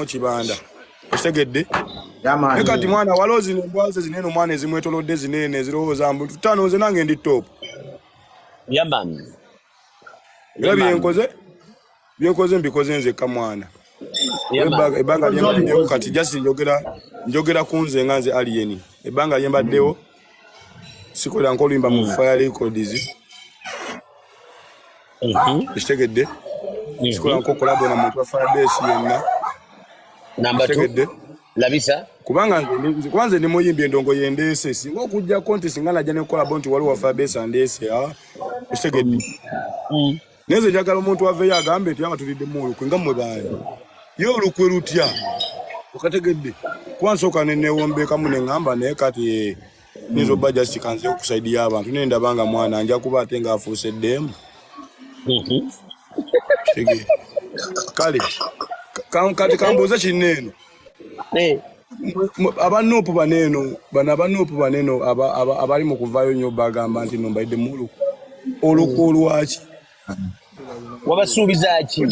kibanda osegedde Yamwe kati mwana walozi nembwaze zinene omwana ezimwetolodde zinene zirowooza mbu tutano nze nange ndi top Yamwe era byenkoze mbikoze nzekka mwana ebbanga lyembaddewo kati jasi njogera ku nze nga nze Alii ebbanga lyembaddewo sikolera nkolimba mu fire records kitegedde sikolera nkokolabo na muntu wa firebase yenna number 2 labisa kubanga nze ndi muyimbi endongo yendeese singa okujja konti singa najja nekolabo nti waliwo wa firebase andeese kitegedde neze njagala omuntu waveeyo agambe nti awa tulidde mu olukwe nga mmwe baali ye olukwe lutya okategedde kuba nsooka neneewombeekamu neŋŋamba naye kati nizo bba just kanze okusaidiya abantu naye ndabanga mwana nja kuba ate ng'afuuse eddembe kale kati kambuuze kinneeno abanuupu baneeno abali mu kuvaayo nnyo bagamba nti no mbaidde mu olukwe olwaki wabasuubiza ki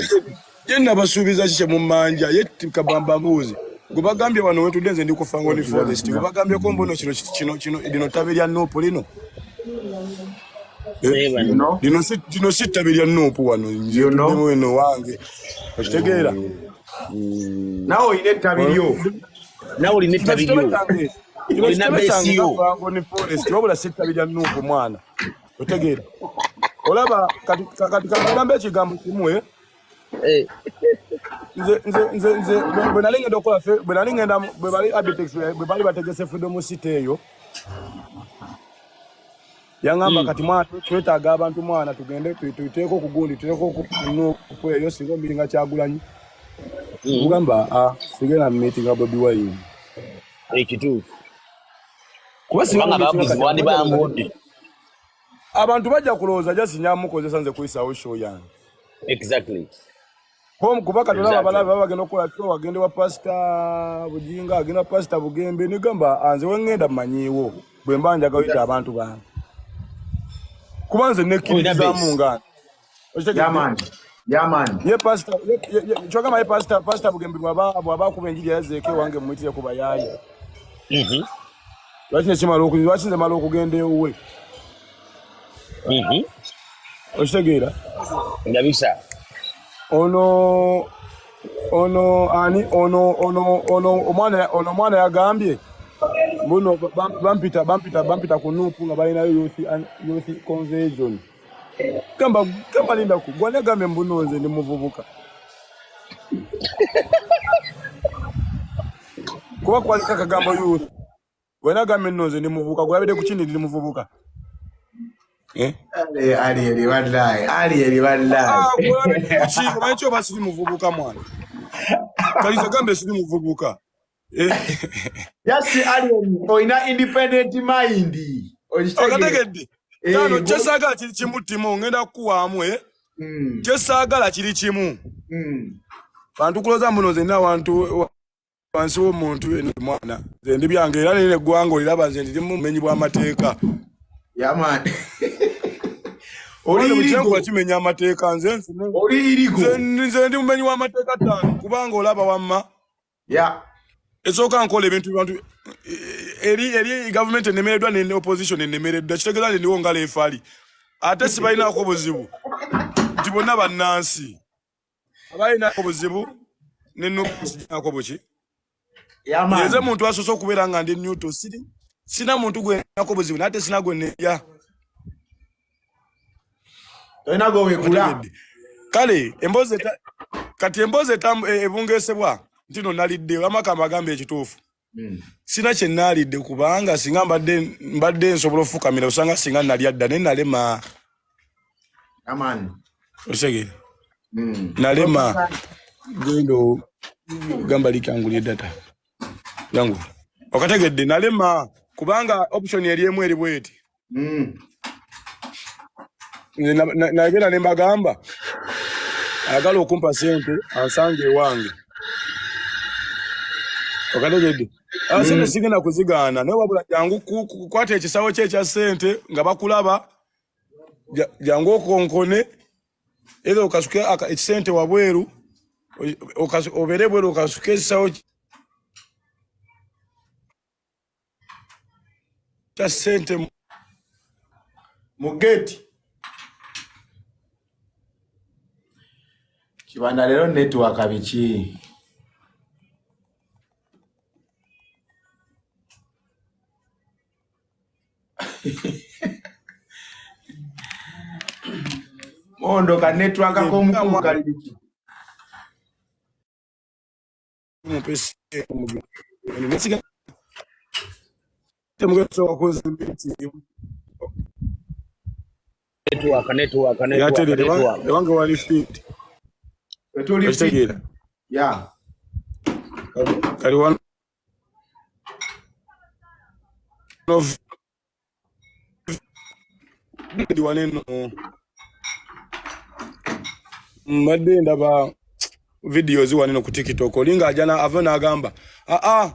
yenna basuubiza ki kyemumanja ye kabamba mbuuzi gwe bagambye wano wetudde nze ndi ku Fangoni Forest gwe bagambyeko mbono kino lino ttabi lya nuupu lino lino si ttabi lya nuupu wano nzetuddemu eno wange okitegeera nawe olina ettabi lyo olina besiyo Fangoni Forest wabula si ttabi lya nuupu mwana otegeera olaba kati kagambe ekigambo kimu nze bwe nali ngenda okola bwe bali Abitex bwe bali bategese Freedom City eyo yaŋŋamba kati mwana twetaaga abantu mwana tugende tuyiteeko ku gundi tuteeko ku eyo singa omiringa Kyagulanyi kugamba sigenda meeting nga Bobiwine ekituufu kuba kubanga bawagizi wandi bambudde abantu bajja kulowooza jasi nyamukozesa nze kuyisaawo show yange exactly kuba kati olaba abalabe baba bagenda okukola show agende wa Pastor Bujinga agenda Pastor Bugembe negamba nze wengenda mmanyiiwo bwe mba njagala oyita abantu bange kuba nze nekkirizaamu nga ye Pastor kyogamba ye Pastor Bugembe bw'aba kuba enjiri yazeeko ewange mumuyitire ku bayaayi lwaki nze mala okugenda ewuwe okitegeera ndabisa omwana yagambye muno bampita ku nuupu nga balinayo youth convention gamba linda ku gwane gambe mbuno nze ndi muvubuka kuba kwalika kagambo youth gwane gambe nno nze ndi muvubuka gwabidde ku kindi ndi muvubuka Ali wallahi mancho basi muvubuka mwana kaliza gambe sidi muvubuka yasi Ali oina independent mind okategedde tano kyesagala kiri kimu timo ngenda kuwamwe kyesagala kiri kimu bantu kuloza muno nze n'abantu wansi w'omuntu mwana nze ndi byange era nene eggwanga oliraba nze ndi mumenyi bw'amateeka Yamwe oli kimenya amateeka nze ndi mumenyi w'amateeka 5 kubanga olaba wamma esooka nkola ebintu bantu eri government enemereddwa ne opposition enemereddwa kitegeeza nti ndiwo nga leefali ate sibalinaako buzibu nti bonna bannansi abalinaako buzibu nenako buki nze muntu asoose okubeera nga ndi Newton sina muntu gwe nako buzibu nate sina gwe neya toina go wekula kale kati emboze ebungesebwa ntino nalidde amakamba agambe ekituufu sina kye nalidde kubanga singa mbadde nsobola ofukamira osanga singa nali adda ne nalema osegere nalema gendo gamba likangulye data yangu okategedde nalema kubanga option yali emu eri bweti nagenda ne mbagamba ayagala okumpa sente ansange ewange okategedde sente sigenda kuzigaana naye wabula jangu kukwata ekisawo kye ekya sente nga bakulaba jangu okonkone era okasuke ekisente wabweru oberebwe okasukesa ta sente mugeti Kibanda lero network biki Mondo ka network ko mukuru kali biki Mpese nesiga temugeso wakozimiti network yatele wange wali fit etuli fit ya kali one of di waneno mbadde ndaba videos waneno ku TikTok linga ajana avona agamba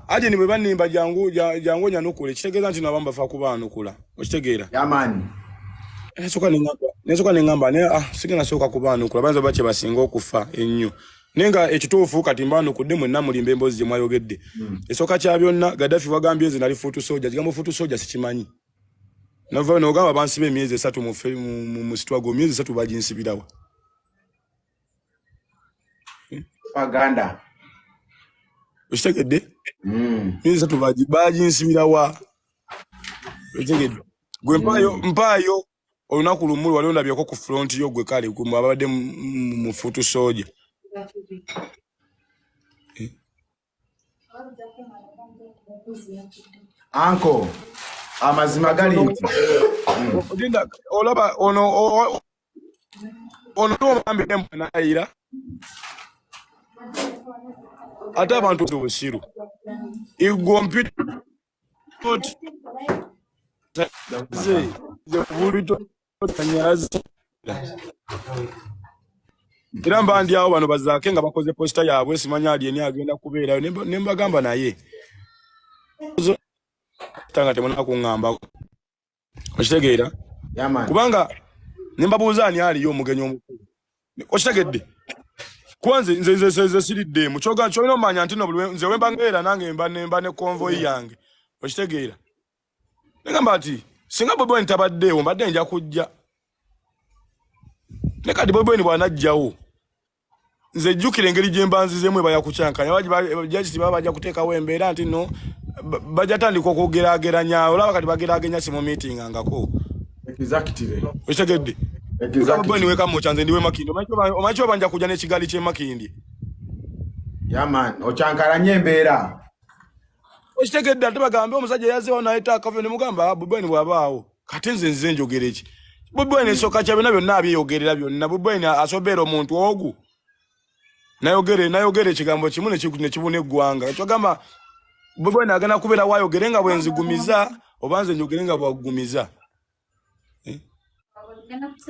aje ni bwebanimba jangu nyanukule kitegeeza nti nabamba fa kubanukula okitegeera yamani nesoka ningamba ne sigena soka kubanukula banza bache basinga okufa ennyo nenga ekituufu kati mbanukudde mwenna mulimba emboozi gye mwayogedde esoka kya byonna Gaddafi wagambye nze nali futu soja kigambo futu soja sikimanyi nava n'ogamba bansibe emyezi 3 mu sitwago emyezi 3 bajinsibirawa Paganda Ushtegedde myezi 3 bajinsibirawa ushtegedde gwe mpayo olunaku lumuli wali ondabyeko ku front yo gwe kale ku abadde mu futu soja Anko amazima gali nti odinda olaba ono mambe mwana ayira ate abantu bosiru igompi tot ze bulito tanyazi iramba ndi awo bano bazake nga bakoze poster yaabwe simanya ali eni agenda kubeera nemba gamba naye tanga temona kungamba okitegeera kubanga nembabuuza ani ali yo omugenyi omukulu okitegedde kwanze nze siridde mu kyoga kyolino manya nti no nze wemba ngeera nange mba ne convoy yange okitegeera ngamba ati singa Bobiwine tabaddeewo mbadde nja kujja ne kati Bobiwine bwanajjawo nze jjukira engeri gye mbanzizemu baya kucyankanya baji bajja kuteekawo embeera nti no bajja tandika okwogeraageranya olaba kati bageragenya simu meeting angako exactly okitegedde Bobiwine weka mu kyanze ndiwe Makindi omanyi banja kujja n'ekigali kye Makindi yaman ocyankalanye embeera okitegedde ate bagambe omusajja yazzeewo nayeta akave ne mugamba Bobiwine bw'abaawo kati nze njogera eki Bobiwine esooka kya byonna abyeyogerera byonna Bobiwine asobeera omuntu ogu nayogere ekigambo kimu ne kibuna eggwanga ekyo gamba Bobiwine agenda kubeera waayogere nga bwenzigumiza oba nze njogere nga bwagumiza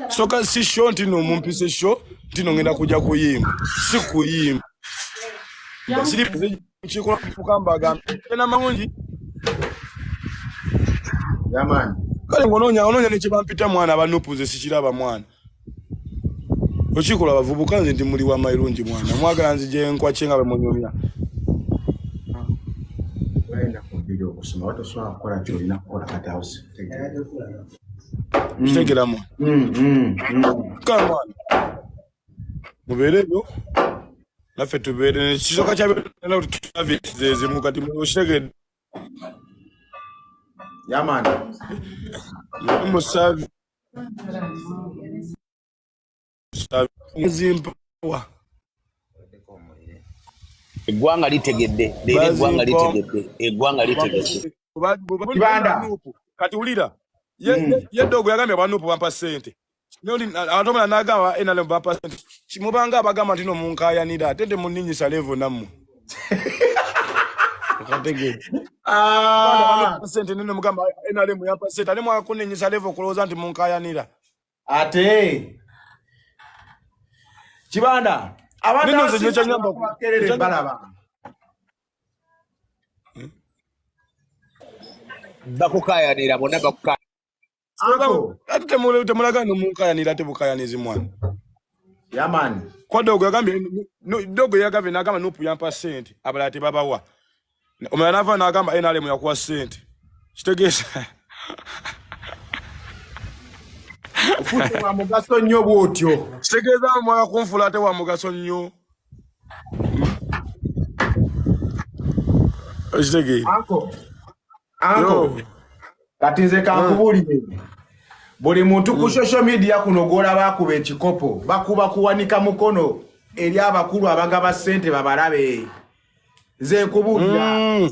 soka si show ntino mumpise show ntino ngenda kujja kuyimba si kuyimba basiri chikola kukamba gamba tena mamunji yaman kale ngononya ne kibampita mwana banupuze sikiraba mwana okikola bavubuka nze ndi muli wa mairungi mwana mwagala nzije enkwa chenga be munyumya wenda kubido okusoma watu swa kola kyolina kola Atabuse Mtegela mwana kama mubereyo nafe tubere kisoka kya na tutavizeze mukati mu shege yaman musavi zimpa eggwanga litegedde eggwanga litegedde Kibanda kati ulira yedogo yagambye abanupu bampa sente noli atomala nagamba enale bampa sente kimubanga abagamba ntino munkayanira atende muninyisa level nammu kategedde sente nino mugamba enale mu yampa sente ale mwakuninyisa level kuloza nti munkayanira ate Kibanda nino nze nyecha nyamba kukerere balaba bakukayanira bonna bakukayanira Ako ate temulaga no munkayanira te bukayanizi mwana Yaman. Kwa dogo yagambe nagamba nupu yampa sente abalati babawa. Omanava nagamba NRM yakuwa sente. Kitegesa. Ufuta wa mugaso nnyo bwotyo. Kitegeza mwa kunfula ate wa mugaso nnyo. Kitege. Anko. Kati nze kankubulire. Buli muntu ku social media kuno gola bakuba ekikopo bakuba kuwanika mukono eri abakulu abagaba sente babalabe nze nkubulira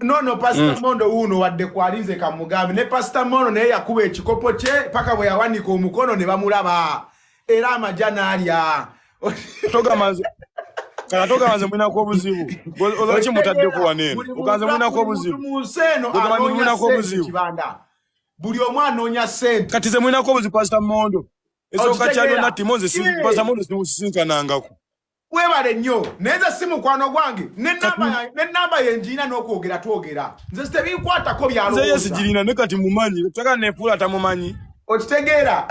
no Pastor Mondo uno wadde kwalinze kamugambi ne Pastor Mondo naye yakuba ekikopo kye paka bwe yawanika omukono ne bamulaba era amajana alya toga maze mwina ko buzibu ozochi mutadde ko wanene ukanze mwina ko buzibu mwina ko buzibu buli omwana onya sente kati ze mwina ko buzibu Pastor Mondo eso kachalo na Timonze si Pastor Mondo simusinka nangako webale nnyo neza simu kwano gwange ne namba yenjina n'okwogera twogera nze sitebikwata ko byalo nze yesi jirina ne kati mumanyi taka nefula tamumanyi okitegeera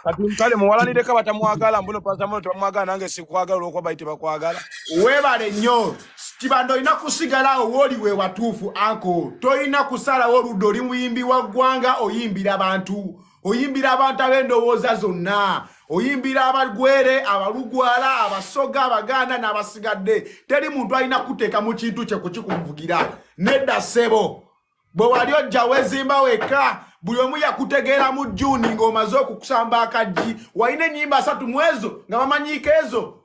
kati kale muwalanire ka batamwagala mbuno Pastor Mondo tamwagala nange sikwagala okwa bayite bakwagala webale nnyo kibando ina kusigalawo woli we watufu anko toina kusala oludo oli muyimbi wa ggwanga oyimbira abantu abendowooza zonna oyimbira abagwere abalugwala abasoga abaganda n'abasigadde teri muntu alina kuteeka mu kintu kye kukikuvugira nedda ssebo bwe wali ojja wezimba weka buli omu yakutegeera mu Juni ng'omaze okukusamba akaggi walina ennyimba 3 mu ezo nga bamanyiika ezo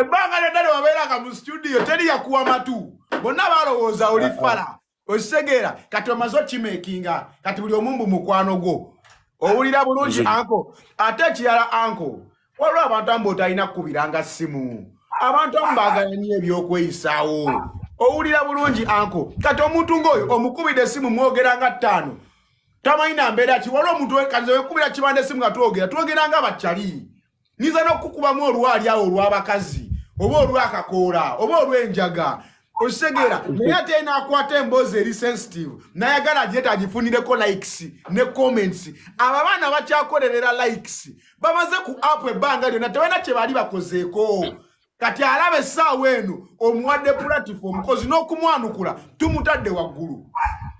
ebbanga lyonna wabeeranga mu studio teri yakuwa matu bonna balowooza oli fala osegera kati omaze okimekinga kati buli omumbu mukwano gwo owulira bulungi anko ate ekirala anko waliwo abantu ambu otalina kukubiranga ssimu abantu amu baagala nnyo ebyokweyisaawo owulira bulungi anko kati omuntu ng'oyo omukubira essimu mwogeranga 5 tamanyi nambeera ki waliwo omuntu kanze wekubira kibanda essimu nga twogeranga bakyali niza n'okukubamu olwali awo olw'abakazi oba olw'akakoola oba olw'enjaga osegera naye ate naakwata emboozi eri sensitive nayagala agyeta agifunireko likes ne comments abo abaana bakyakolerera likes bamaze ku app ebbanga lyonna tebalina kye bali bakozeeko kati alaba essaawa eno omuwadde platform kozi n'okumwanukula tumutadde waggulu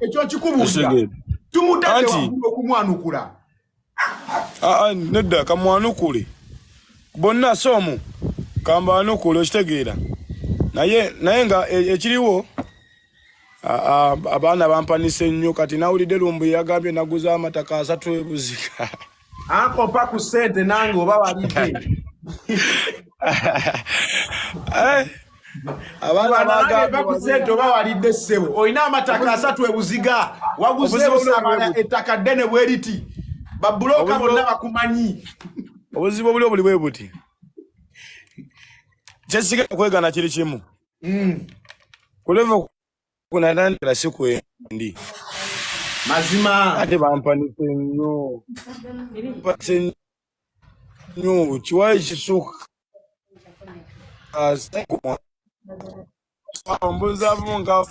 ekyo kikubuulira tumutadde waggulu okumwanukula nedda kamwanukule bonna somu kambanukule okitegeera naye nga ekiriwo abaana bampanise nnyo kati nawulidde lumbu yagambye naguza amataka 3 ebuzika ankopa ku sente nange oba walidde abaana bagambye ku sente oba walidde ssebo olina amataka 3 ebuziga waguzeewo ettaka ddene bweriti babuloka bonna bakumanyi obuzibu obuli obuli bwe buti kyesiga kwegana kiri kimu kuleva kunatandikira siku endi mazima ate bampanise nnyo nnyo kiwayi kisuka mbuzamu nga